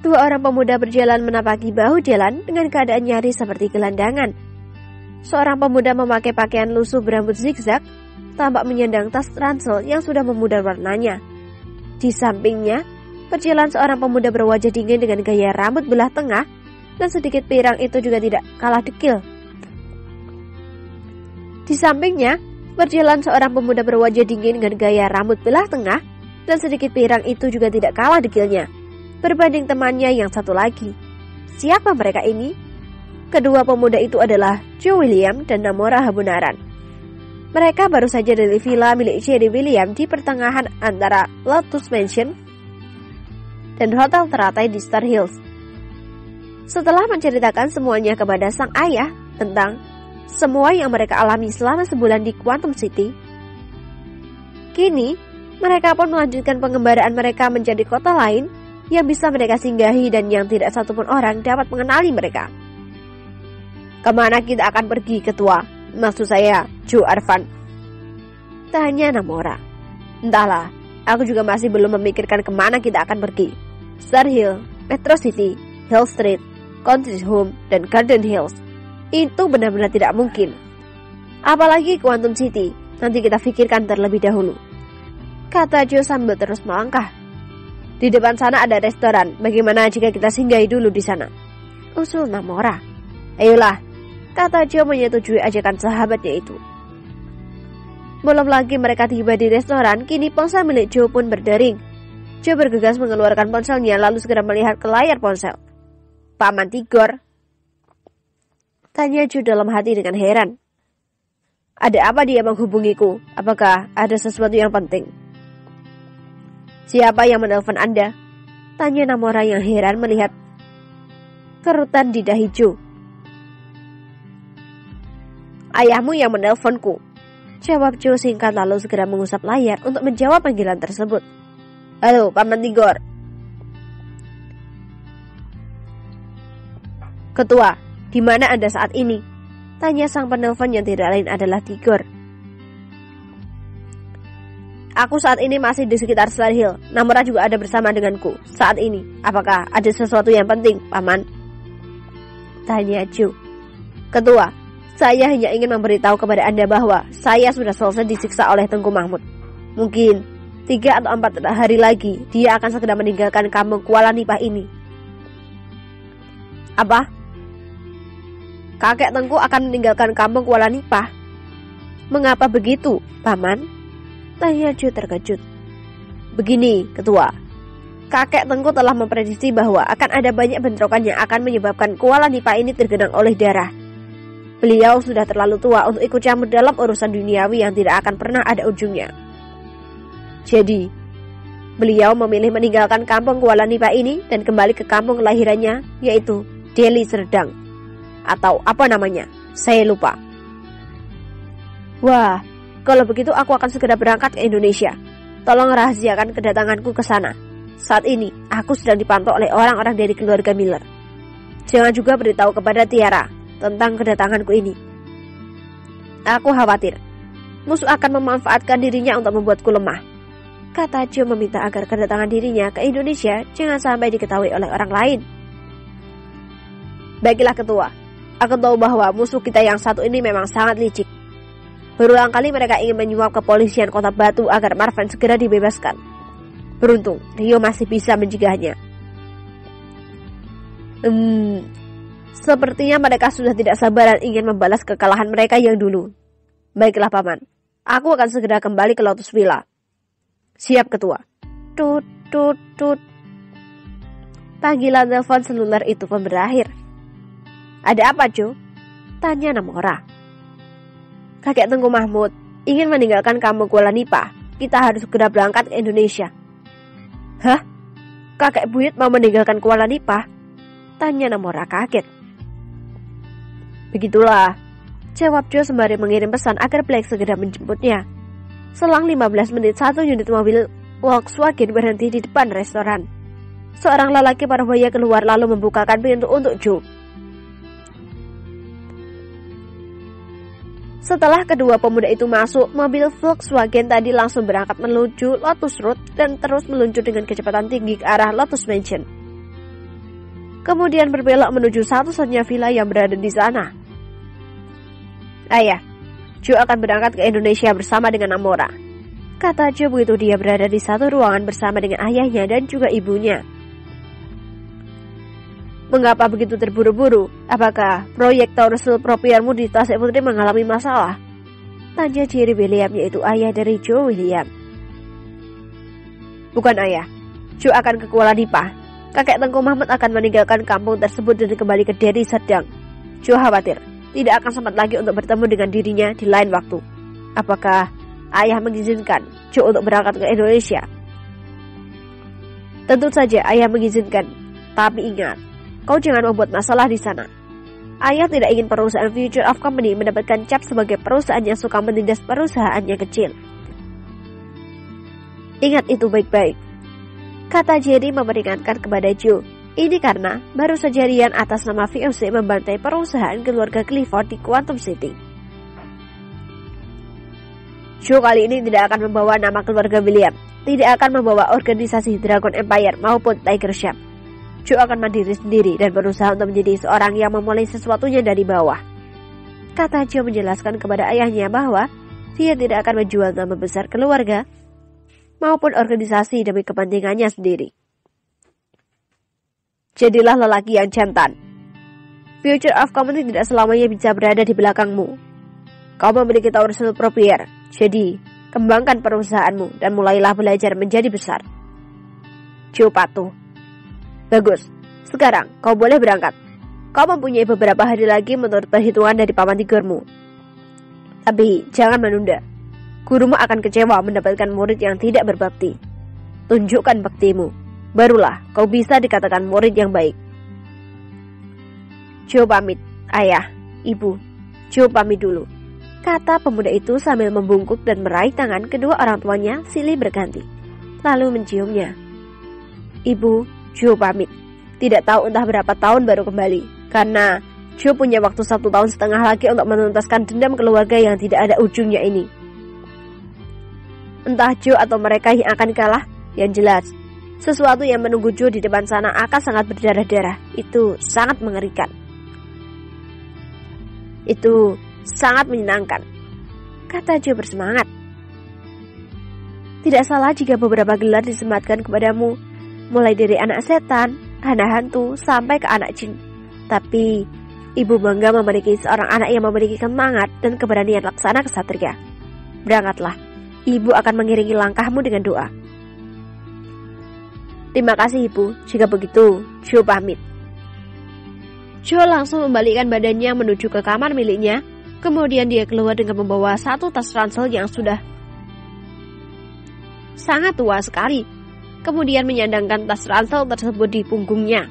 Dua orang pemuda berjalan menapaki bahu jalan dengan keadaan nyaris seperti gelandangan. Seorang pemuda memakai pakaian lusuh berambut zigzag, tampak menyandang tas ransel yang sudah memudar warnanya. Di sampingnya, berjalan seorang pemuda berwajah dingin dengan gaya rambut belah tengah, dan sedikit pirang itu juga tidak kalah dekil. Di sampingnya, berjalan seorang pemuda berwajah dingin dengan gaya rambut belah tengah, dan sedikit pirang itu juga tidak kalah dekilnya berbanding temannya yang satu lagi. Siapa mereka ini? Kedua pemuda itu adalah Joe William dan Namora Habunaran. Mereka baru saja dari villa milik Jerry William di pertengahan antara Lotus Mansion dan hotel teratai di Star Hills. Setelah menceritakan semuanya kepada sang ayah tentang semua yang mereka alami selama sebulan di Quantum City, kini mereka pun melanjutkan pengembaraan mereka menjadi kota lain yang bisa mereka singgahi dan yang tidak satupun orang dapat mengenali mereka. Kemana kita akan pergi, Ketua? Maksud saya, Joe Arvan, tanya Namora. Entahlah, aku juga masih belum memikirkan kemana kita akan pergi. Star Hill, Metro City, Hill Street, Country Home, dan Garden Hills. Itu benar-benar tidak mungkin. Apalagi Quantum City, nanti kita pikirkan terlebih dahulu, kata Joe sambil terus melangkah. Di depan sana ada restoran, bagaimana jika kita singgahi dulu di sana? Usul Namora. Ayolah, kata Joe menyetujui ajakan sahabatnya itu. Belum lagi mereka tiba di restoran, kini ponsel milik Joe pun berdering. Joe bergegas mengeluarkan ponselnya lalu segera melihat ke layar ponsel. Paman Tigor, tanya Joe dalam hati dengan heran. Ada apa dia menghubungiku? Apakah ada sesuatu yang penting? Siapa yang menelpon Anda? Tanya Namora yang heran melihat kerutan di dahi Joe. Ayahmu yang menelponku, jawab Joe singkat lalu segera mengusap layar untuk menjawab panggilan tersebut. Halo, Paman Tigor. Ketua, di mana Anda saat ini? Tanya sang penelpon yang tidak lain adalah Tigor. Aku saat ini masih di sekitar Star Hill. Namora juga ada bersama denganku saat ini. Apakah ada sesuatu yang penting, Paman? Tanya Joe. Ketua, saya hanya ingin memberitahu kepada Anda bahwa saya sudah selesai disiksa oleh Tengku Mahmud. Mungkin 3 atau 4 hari lagi dia akan segera meninggalkan kampung Kuala Nipah ini. Apa? Kakek Tengku akan meninggalkan kampung Kuala Nipah? Mengapa begitu, Paman? Tanya Joe terkejut. Begini, Ketua. Kakek Tengku telah memprediksi bahwa akan ada banyak bentrokan yang akan menyebabkan Kuala Nipah ini tergenang oleh darah. Beliau sudah terlalu tua untuk ikut campur dalam urusan duniawi yang tidak akan pernah ada ujungnya. Jadi, beliau memilih meninggalkan kampung Kuala Nipah ini dan kembali ke kampung kelahirannya, yaitu Delhi Serdang. Atau apa namanya, saya lupa. Wah, kalau begitu aku akan segera berangkat ke Indonesia. Tolong rahasiakan kedatanganku ke sana. Saat ini, aku sedang dipantau oleh orang-orang dari keluarga Miller. Jangan juga beritahu kepada Tiara tentang kedatanganku ini. Aku khawatir musuh akan memanfaatkan dirinya untuk membuatku lemah. Kata Joe meminta agar kedatangan dirinya ke Indonesia jangan sampai diketahui oleh orang lain. Baiklah Ketua, aku tahu bahwa musuh kita yang satu ini memang sangat licik. Berulang kali mereka ingin menyuap kepolisian Kota Batu agar Marvin segera dibebaskan. Beruntung, Rio masih bisa mencegahnya. Sepertinya mereka sudah tidak sabaran ingin membalas kekalahan mereka yang dulu. Baiklah Paman, aku akan segera kembali ke Lotus Villa. Siap Ketua. Tut tut tut. Panggilan telepon seluler itu pun berakhir. Ada apa Joe? Tanya Namora. Kakek Tengku Mahmud ingin meninggalkan kampung Kuala Nipah. Kita harus segera berangkat ke Indonesia. Hah? Kakek buyut mau meninggalkan Kuala Nipah? Tanya Namora kaget. Begitulah, jawab Joe sembari mengirim pesan agar Blake segera menjemputnya. Selang 15 menit, 1 unit mobil Volkswagen berhenti di depan restoran. Seorang lelaki parubaya keluar lalu membukakan pintu untuk Joe. Setelah kedua pemuda itu masuk, mobil Volkswagen tadi langsung berangkat menuju Lotus Road dan terus meluncur dengan kecepatan tinggi ke arah Lotus Mansion. kemudian berbelok menuju satu-satunya villa yang berada di sana. "Ayah, Joe akan berangkat ke Indonesia bersama dengan Amora," kata Joe begitu dia berada di satu ruangan bersama dengan ayahnya dan juga ibunya. "Mengapa begitu terburu-buru? Apakah proyek Taurus Propiermu di Tasik Putri mengalami masalah?" tanya Jerry William, yaitu ayah dari Joe William. "Bukan ayah, Joe akan ke Kuala Nipah. Kakek Tengku Mahmud akan meninggalkan kampung tersebut dan kembali ke Deli Serdang. Joe khawatir tidak akan sempat lagi untuk bertemu dengan dirinya di lain waktu. Apakah ayah mengizinkan Joe untuk berangkat ke Indonesia?" "Tentu saja ayah mengizinkan. Tapi ingat, kau jangan membuat masalah di sana. Ayah tidak ingin perusahaan Future of Company mendapatkan cap sebagai perusahaan yang suka menindas perusahaan yang kecil. Ingat itu baik-baik," kata Jerry memperingatkan kepada Joe. Ini karena baru saja Ryan atas nama VOC membantai perusahaan keluarga Clifford di Quantum City. Joe kali ini tidak akan membawa nama keluarga William, tidak akan membawa organisasi Dragon Empire maupun Tiger Shark. Joe akan mandiri sendiri dan berusaha untuk menjadi seorang yang memulai sesuatunya dari bawah. Kata Joe menjelaskan kepada ayahnya bahwa dia tidak akan menjual nama besar keluarga maupun organisasi demi kepentingannya sendiri. "Jadilah lelaki yang jantan. Future of Company tidak selamanya bisa berada di belakangmu. Kau memiliki Taurus Propier, jadi kembangkan perusahaanmu dan mulailah belajar menjadi besar." Joe patuh. "Bagus, sekarang kau boleh berangkat. Kau mempunyai beberapa hari lagi menurut perhitungan dari paman tigurmu. Tapi jangan menunda. Gurumu akan kecewa mendapatkan murid yang tidak berbakti. Tunjukkan baktimu, barulah kau bisa dikatakan murid yang baik." "Joe pamit, ayah, ibu. Joe pamit dulu," kata pemuda itu sambil membungkuk dan meraih tangan kedua orang tuanya silih berganti, lalu menciumnya. "Ibu, Joe pamit. Tidak tahu entah berapa tahun baru kembali, karena Joe punya waktu 1,5 tahun lagi untuk menuntaskan dendam keluarga yang tidak ada ujungnya ini. Entah Joe atau mereka yang akan kalah, yang jelas sesuatu yang menunggu Joe di depan sana akan sangat berdarah-darah. Itu sangat mengerikan. Itu sangat menyenangkan," kata Joe bersemangat. "Tidak salah jika beberapa gelar disematkan kepadamu, mulai dari anak setan, anak hantu, sampai ke anak jin. Tapi ibu bangga memiliki seorang anak yang memiliki semangat dan keberanian laksana kesatria. Berangkatlah, ibu akan mengiringi langkahmu dengan doa." "Terima kasih ibu, jika begitu Joe pamit." Joe langsung membalikkan badannya menuju ke kamar miliknya. Kemudian dia keluar dengan membawa satu tas ransel yang sudah sangat tua sekali. Kemudian menyandangkan tas ransel tersebut di punggungnya.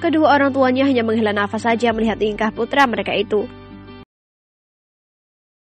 Kedua orang tuanya hanya menghela nafas saja melihat tingkah putra mereka itu.